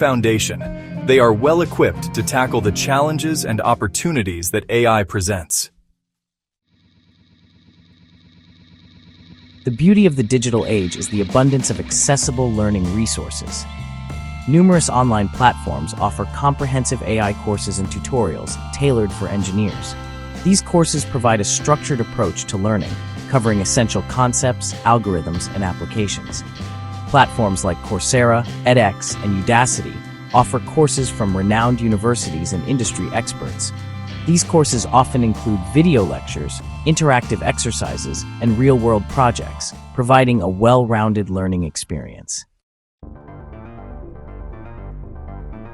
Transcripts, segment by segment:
foundation. They are well equipped to tackle the challenges and opportunities that AI presents. The beauty of the digital age is the abundance of accessible learning resources. Numerous online platforms offer comprehensive AI courses and tutorials tailored for engineers. These courses provide a structured approach to learning, covering essential concepts, algorithms, and applications. Platforms like Coursera, edX, and Udacity offer courses from renowned universities and industry experts. These courses often include video lectures, interactive exercises, and real-world projects, providing a well-rounded learning experience.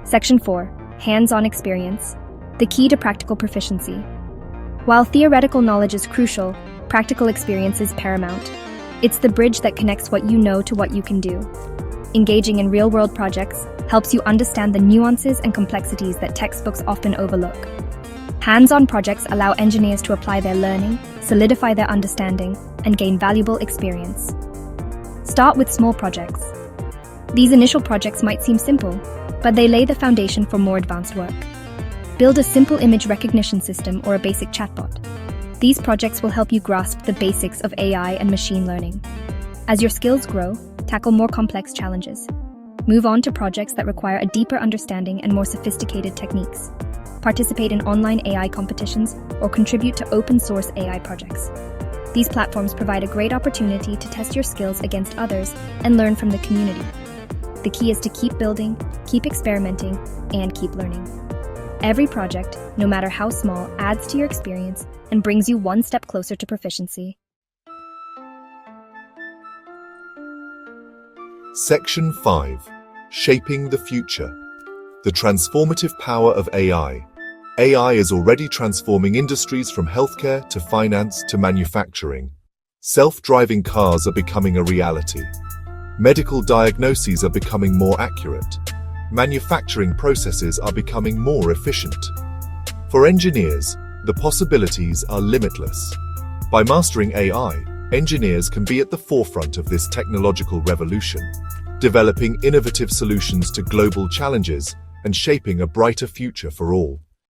Section 4. Hands-on experience. The key to practical proficiency. While theoretical knowledge is crucial, practical experience is paramount. It's the bridge that connects what you know to what you can do. Engaging in real-world projects helps you understand the nuances and complexities that textbooks often overlook. Hands-on projects allow engineers to apply their learning, solidify their understanding, and gain valuable experience. Start with small projects. These initial projects might seem simple, but they lay the foundation for more advanced work. Build a simple image recognition system or a basic chatbot. These projects will help you grasp the basics of AI and machine learning. As your skills grow, tackle more complex challenges. Move on to projects that require a deeper understanding and more sophisticated techniques. Participate in online AI competitions or contribute to open-source AI projects. These platforms provide a great opportunity to test your skills against others and learn from the community. The key is to keep building, keep experimenting, and keep learning. Every project, no matter how small, adds to your experience and brings you one step closer to proficiency. Section 5. Shaping the Future. The transformative power of AI. AI is already transforming industries from healthcare to finance to manufacturing. Self-driving cars are becoming a reality. Medical diagnoses are becoming more accurate. Manufacturing processes are becoming more efficient. For engineers, the possibilities are limitless. By mastering AI, engineers can be at the forefront of this technological revolution, developing innovative solutions to global challenges and shaping a brighter future for all.